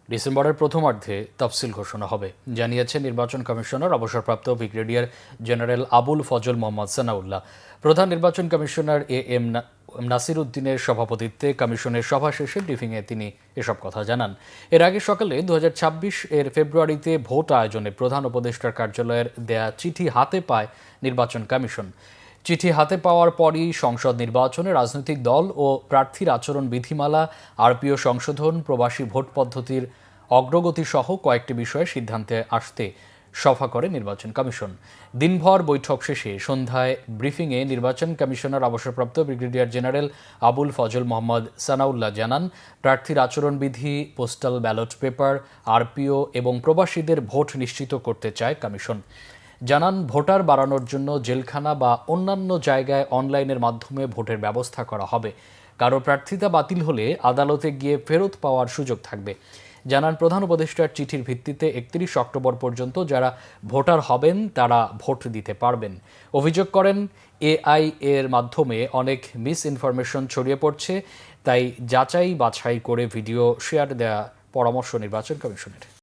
ডিসেম্বরের প্রথমার্ধে তফসিল ঘোষণা হবে, জানিয়েছেন নির্বাচন কমিশনার অবসরপ্রাপ্ত ব্রিগেডিয়ার জেনারেল আবুল ফজল মোহাম্মদ সানাউল্লাহ। প্রধান নির্বাচন কমিশনার এম নাসির উদ্দিনের সভাপতিত্বে কমিশনের সভা শেষে ব্রিফিংয়ে তিনি এসব কথা জানান। এর আগে সকালে 2026 এর ফেব্রুয়ারিতে ভোট আয়োজনে প্রধান উপদেষ্টার কার্যালয়ের দেয়া চিঠি হাতে পায় নির্বাচন কমিশন। চিঠি হাতে পাওয়ার পরই সংসদ নির্বাচনে রাজনৈতিক দল ও প্রার্থীর আচরণ বিধিমালা, আরপিও সংশোধন, প্রবাসী ভোট পদ্ধতির অগ্রগতি সহ কয়েকটি বিষয়ে সিদ্ধান্তে আসতে সভা করে নির্বাচন কমিশন। দিনভর বৈঠক শেষে সন্ধ্যায় ব্রিফিংয়ে নির্বাচন কমিশনার অবসরপ্রাপ্ত ব্রিগেডিয়ার জেনারেল আবুল ফজল মোহাম্মদ সানাউল্লাহ জানান, প্রার্থীর আচরণবিধি, পোস্টাল ব্যালট পেপার, আরপিও এবং প্রবাসীদের ভোট নিশ্চিত করতে চায় কমিশন। জানান, ভোটার বাড়ানোর জন্য জেলখানা বা অন্যান্য জায়গায় অনলাইনের মাধ্যমে ভোটের ব্যবস্থা করা হবে। কারো প্রার্থিতা বাতিল হলে আদালতে গিয়ে ফেরত পাওয়ার সুযোগ থাকবে। জানান, প্রধান উপদেষ্টার চিঠির ভিত্তিতে 31 অক্টোবর পর্যন্ত যারা ভোটার হবেন তারা ভোট দিতে পারবেন। অভিযোগ করেন, এআই এর মাধ্যমে অনেক মিস ইনফরমেশন ছড়িয়ে পড়ছে, তাই যাচাই বাছাই করে ভিডিও শেয়ার দেওয়া পরামর্শ নির্বাচন কমিশনের।